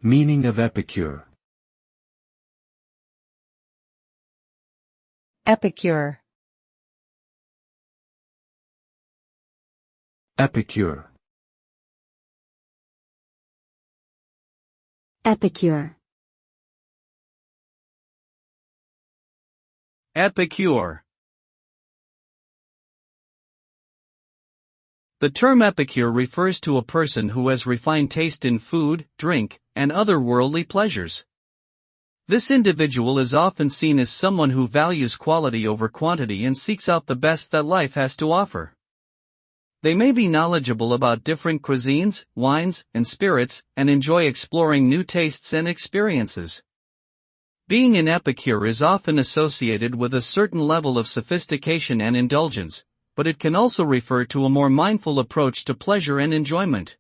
Meaning of epicure. Epicure. Epicure. Epicure. Epicure. The term epicure refers to a person who has refined taste in food, drink, and other worldly pleasures. This individual is often seen as someone who values quality over quantity and seeks out the best that life has to offer. They may be knowledgeable about different cuisines, wines, and spirits, and enjoy exploring new tastes and experiences. Being an epicure is often associated with a certain level of sophistication and indulgence, but it can also refer to a more mindful approach to pleasure and enjoyment.